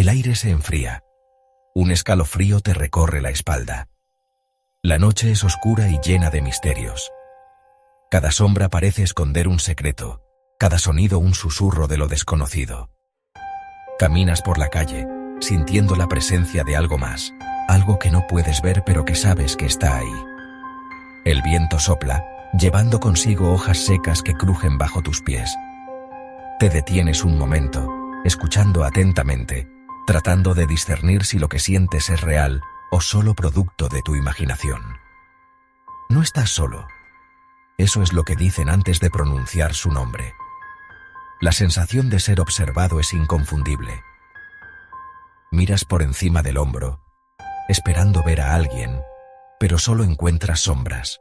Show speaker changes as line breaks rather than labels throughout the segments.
El aire se enfría. Un escalofrío te recorre la espalda. La noche es oscura y llena de misterios. Cada sombra parece esconder un secreto, cada sonido un susurro de lo desconocido. Caminas por la calle, sintiendo la presencia de algo más, algo que no puedes ver pero que sabes que está ahí. El viento sopla, llevando consigo hojas secas que crujen bajo tus pies. Te detienes un momento, escuchando atentamente, tratando de discernir si lo que sientes es real o solo producto de tu imaginación. No estás solo. Eso es lo que dicen antes de pronunciar su nombre. La sensación de ser observado es inconfundible. Miras por encima del hombro, esperando ver a alguien, pero solo encuentras sombras.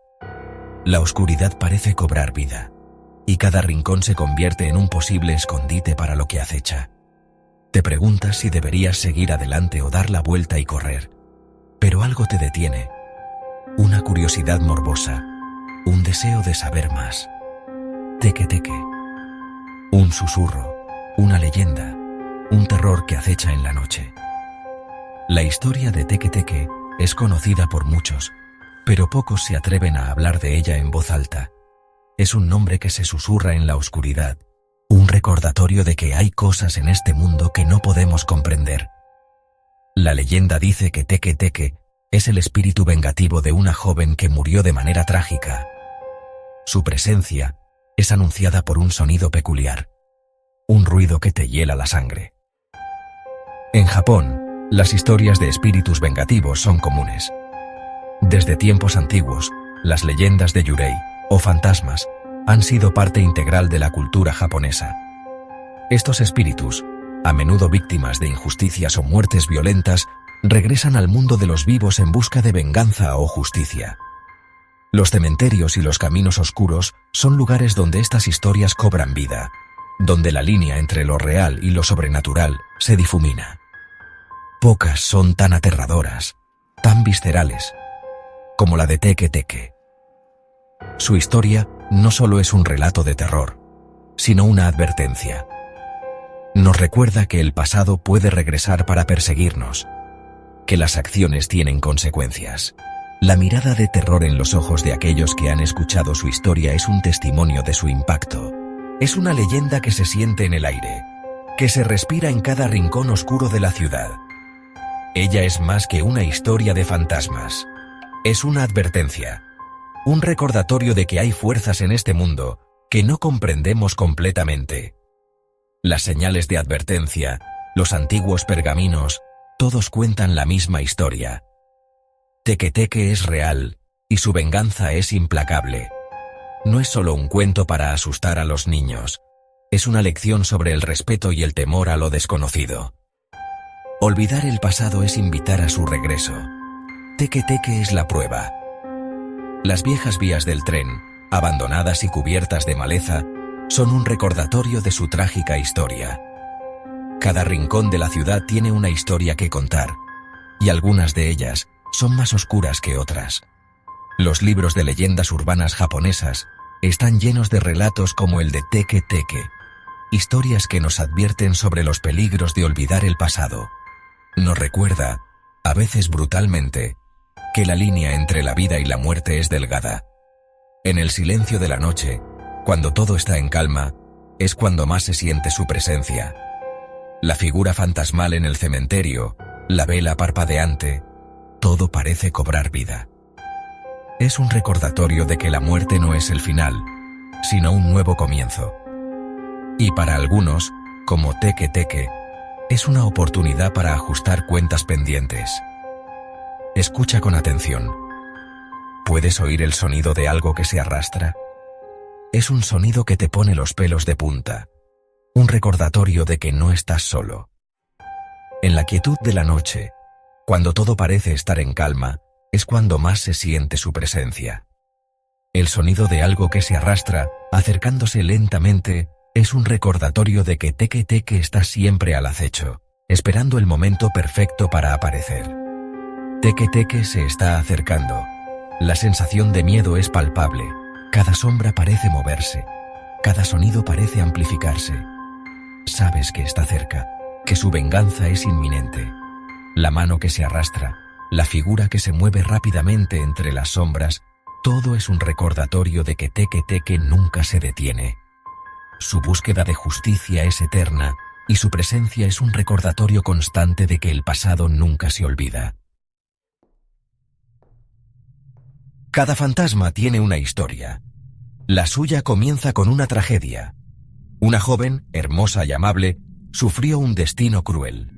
La oscuridad parece cobrar vida, y cada rincón se convierte en un posible escondite para lo que acecha. Te preguntas si deberías seguir adelante o dar la vuelta y correr, pero algo te detiene. Una curiosidad morbosa, un deseo de saber más. Teque teque. Un susurro, una leyenda, un terror que acecha en la noche. La historia de Teque Teque es conocida por muchos, pero pocos se atreven a hablar de ella en voz alta. Es un nombre que se susurra en la oscuridad, un recordatorio de que hay cosas en este mundo que no podemos comprender. La leyenda dice que Teque Teque es el espíritu vengativo de una joven que murió de manera trágica. Su presencia es anunciada por un sonido peculiar, un ruido que te hiela la sangre. En Japón, las historias de espíritus vengativos son comunes. Desde tiempos antiguos, las leyendas de yurei, o fantasmas, han sido parte integral de la cultura japonesa. Estos espíritus, a menudo víctimas de injusticias o muertes violentas, regresan al mundo de los vivos en busca de venganza o justicia. Los cementerios y los caminos oscuros son lugares donde estas historias cobran vida, donde la línea entre lo real y lo sobrenatural se difumina. Pocas son tan aterradoras, tan viscerales, como la de Teque Teque. Su historia no solo es un relato de terror, sino una advertencia. Nos recuerda que el pasado puede regresar para perseguirnos, que las acciones tienen consecuencias. La mirada de terror en los ojos de aquellos que han escuchado su historia es un testimonio de su impacto. Es una leyenda que se siente en el aire, que se respira en cada rincón oscuro de la ciudad. Ella es más que una historia de fantasmas. Es una advertencia, un recordatorio de que hay fuerzas en este mundo que no comprendemos completamente. Las señales de advertencia, los antiguos pergaminos, todos cuentan la misma historia. Teque Teque es real, y su venganza es implacable. No es solo un cuento para asustar a los niños, es una lección sobre el respeto y el temor a lo desconocido. Olvidar el pasado es invitar a su regreso. Teque Teque es la prueba. Las viejas vías del tren, abandonadas y cubiertas de maleza, son un recordatorio de su trágica historia. Cada rincón de la ciudad tiene una historia que contar, y algunas de ellas son más oscuras que otras. Los libros de leyendas urbanas japonesas están llenos de relatos como el de Teque Teque, historias que nos advierten sobre los peligros de olvidar el pasado. Nos recuerda, a veces brutalmente, que la línea entre la vida y la muerte es delgada. En el silencio de la noche, cuando todo está en calma, es cuando más se siente su presencia. La figura fantasmal en el cementerio, la vela parpadeante, todo parece cobrar vida. Es un recordatorio de que la muerte no es el final, sino un nuevo comienzo. Y para algunos, como Teque Teque, es una oportunidad para ajustar cuentas pendientes. Escucha con atención. ¿Puedes oír el sonido de algo que se arrastra? Es un sonido que te pone los pelos de punta, un recordatorio de que no estás solo. En la quietud de la noche, cuando todo parece estar en calma, es cuando más se siente su presencia. El sonido de algo que se arrastra, acercándose lentamente, es un recordatorio de que Teque Teque está siempre al acecho, esperando el momento perfecto para aparecer. Teque Teque se está acercando. La sensación de miedo es palpable. Cada sombra parece moverse. Cada sonido parece amplificarse. Sabes que está cerca, que su venganza es inminente. La mano que se arrastra, la figura que se mueve rápidamente entre las sombras, todo es un recordatorio de que Teke Teke nunca se detiene. Su búsqueda de justicia es eterna y su presencia es un recordatorio constante de que el pasado nunca se olvida. Cada fantasma tiene una historia. La suya comienza con una tragedia. Una joven, hermosa y amable, sufrió un destino cruel.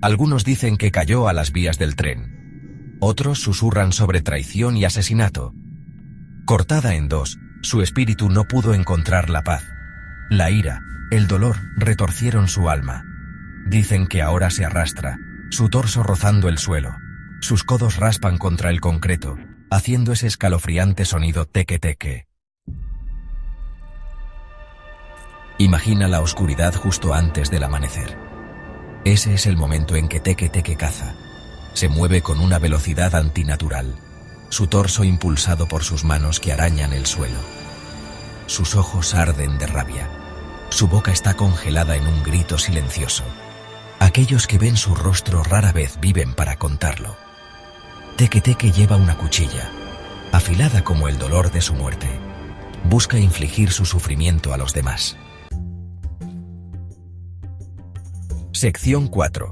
Algunos dicen que cayó a las vías del tren. Otros susurran sobre traición y asesinato. Cortada en dos, su espíritu no pudo encontrar la paz. La ira, el dolor retorcieron su alma. Dicen que ahora se arrastra, su torso rozando el suelo. Sus codos raspan contra el concreto, haciendo ese escalofriante sonido Teke Teke. Imagina la oscuridad justo antes del amanecer. Ese es el momento en que Teke Teke caza. Se mueve con una velocidad antinatural, su torso impulsado por sus manos que arañan el suelo. Sus ojos arden de rabia. Su boca está congelada en un grito silencioso. Aquellos que ven su rostro rara vez viven para contarlo. Teke Teke lleva una cuchilla, afilada como el dolor de su muerte. Busca infligir su sufrimiento a los demás. Sección 4.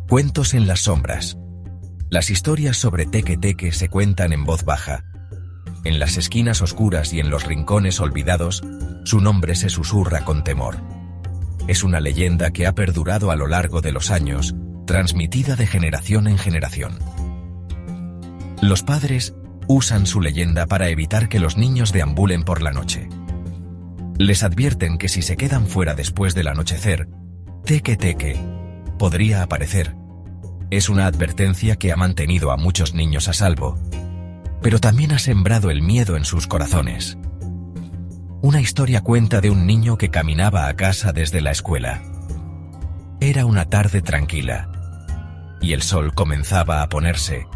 Cuentos en las sombras. Las historias sobre Teke Teke se cuentan en voz baja. En las esquinas oscuras y en los rincones olvidados, su nombre se susurra con temor. Es una leyenda que ha perdurado a lo largo de los años, transmitida de generación en generación. Los padres usan su leyenda para evitar que los niños deambulen por la noche. Les advierten que si se quedan fuera después del anochecer, Teke Teke podría aparecer. Es una advertencia que ha mantenido a muchos niños a salvo, pero también ha sembrado el miedo en sus corazones. Una historia cuenta de un niño que caminaba a casa desde la escuela. Era una tarde tranquila, y el sol comenzaba a ponerse,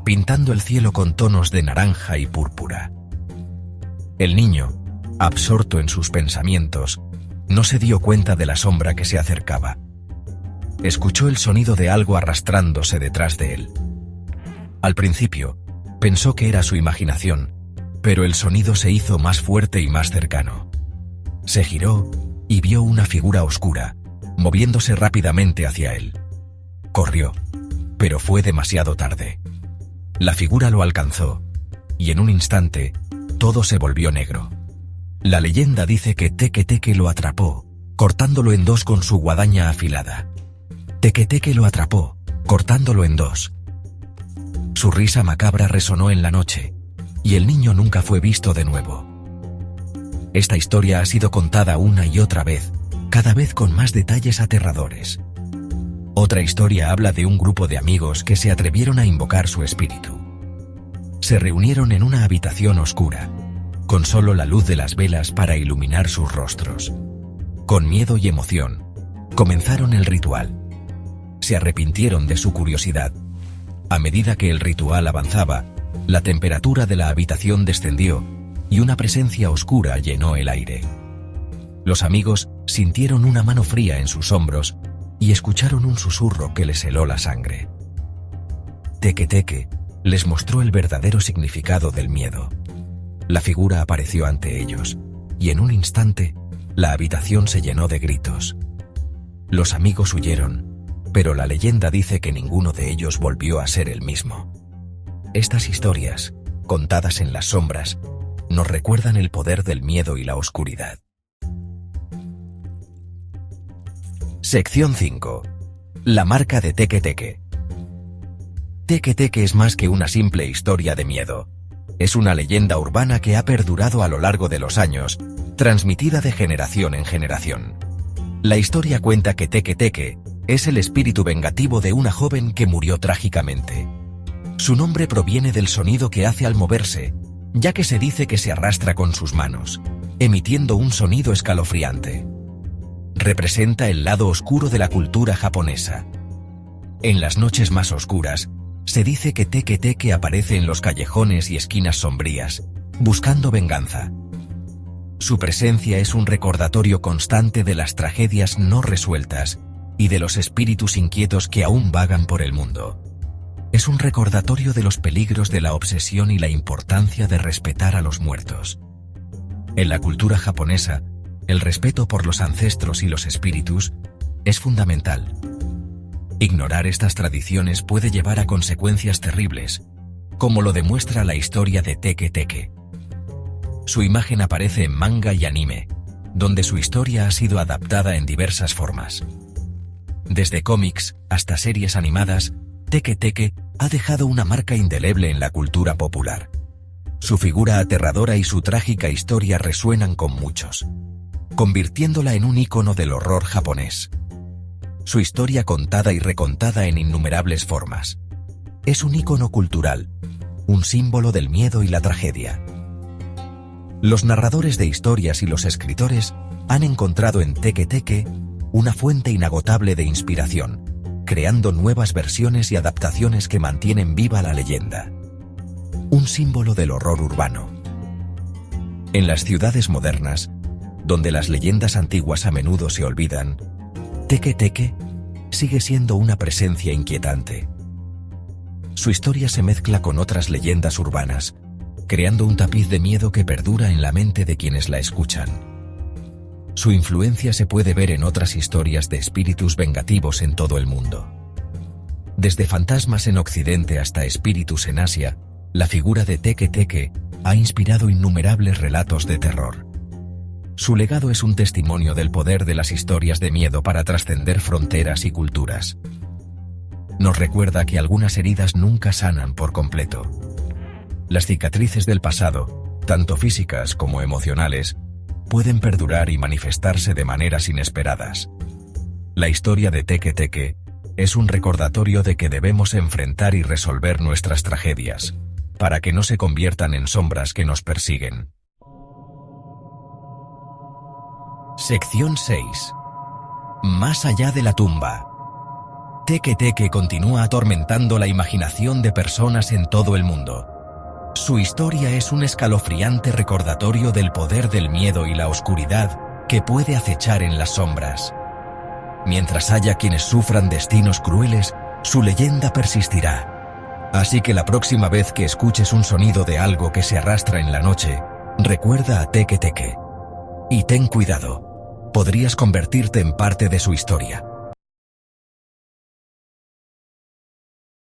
pintando el cielo con tonos de naranja y púrpura. El niño, absorto en sus pensamientos, no se dio cuenta de la sombra que se acercaba. Escuchó el sonido de algo arrastrándose detrás de él. Al principio, pensó que era su imaginación, pero el sonido se hizo más fuerte y más cercano. Se giró y vio una figura oscura, moviéndose rápidamente hacia él. Corrió, pero fue demasiado tarde. La figura lo alcanzó, y en un instante, todo se volvió negro. La leyenda dice que Teke Teke lo atrapó, cortándolo en dos con su guadaña afilada. Teke Teke lo atrapó, cortándolo en dos. Su risa macabra resonó en la noche, y el niño nunca fue visto de nuevo. Esta historia ha sido contada una y otra vez, cada vez con más detalles aterradores. Otra historia habla de un grupo de amigos que se atrevieron a invocar su espíritu. Se reunieron en una habitación oscura, con solo la luz de las velas para iluminar sus rostros. Con miedo y emoción, comenzaron el ritual. Se arrepintieron de su curiosidad. A medida que el ritual avanzaba, la temperatura de la habitación descendió y una presencia oscura llenó el aire. Los amigos sintieron una mano fría en sus hombros y escucharon un susurro que les heló la sangre. Teke Teke les mostró el verdadero significado del miedo. La figura apareció ante ellos, y en un instante, la habitación se llenó de gritos. Los amigos huyeron, pero la leyenda dice que ninguno de ellos volvió a ser el mismo. Estas historias, contadas en las sombras, nos recuerdan el poder del miedo y la oscuridad. Sección 5. La marca de Teke Teke. Teke Teke es más que una simple historia de miedo. Es una leyenda urbana que ha perdurado a lo largo de los años, transmitida de generación en generación. La historia cuenta que Teke Teke es el espíritu vengativo de una joven que murió trágicamente. Su nombre proviene del sonido que hace al moverse, ya que se dice que se arrastra con sus manos, emitiendo un sonido escalofriante. Representa el lado oscuro de la cultura japonesa. En las noches más oscuras, se dice que Teke Teke aparece en los callejones y esquinas sombrías, buscando venganza. Su presencia es un recordatorio constante de las tragedias no resueltas y de los espíritus inquietos que aún vagan por el mundo. Es un recordatorio de los peligros de la obsesión y la importancia de respetar a los muertos. En la cultura japonesa, el respeto por los ancestros y los espíritus es fundamental. Ignorar estas tradiciones puede llevar a consecuencias terribles, como lo demuestra la historia de Teke Teke. Su imagen aparece en manga y anime, donde su historia ha sido adaptada en diversas formas. Desde cómics hasta series animadas, Teke Teke ha dejado una marca indeleble en la cultura popular. Su figura aterradora y su trágica historia resuenan con muchos, convirtiéndola en un ícono del horror japonés. Su historia contada y recontada en innumerables formas. Es un ícono cultural, un símbolo del miedo y la tragedia. Los narradores de historias y los escritores han encontrado en Teke Teke una fuente inagotable de inspiración, creando nuevas versiones y adaptaciones que mantienen viva la leyenda. Un símbolo del horror urbano. En las ciudades modernas, donde las leyendas antiguas a menudo se olvidan, Teke Teke sigue siendo una presencia inquietante. Su historia se mezcla con otras leyendas urbanas, creando un tapiz de miedo que perdura en la mente de quienes la escuchan. Su influencia se puede ver en otras historias de espíritus vengativos en todo el mundo. Desde fantasmas en Occidente hasta espíritus en Asia, la figura de Teke Teke ha inspirado innumerables relatos de terror. Su legado es un testimonio del poder de las historias de miedo para trascender fronteras y culturas. Nos recuerda que algunas heridas nunca sanan por completo. Las cicatrices del pasado, tanto físicas como emocionales, pueden perdurar y manifestarse de maneras inesperadas. La historia de Teke Teke es un recordatorio de que debemos enfrentar y resolver nuestras tragedias, para que no se conviertan en sombras que nos persiguen. Sección 6. Más allá de la tumba. Teke Teke continúa atormentando la imaginación de personas en todo el mundo. Su historia es un escalofriante recordatorio del poder del miedo y la oscuridad que puede acechar en las sombras. Mientras haya quienes sufran destinos crueles, su leyenda persistirá. Así que la próxima vez que escuches un sonido de algo que se arrastra en la noche, recuerda a Teke Teke. Y ten cuidado, podrías convertirte en parte de su historia.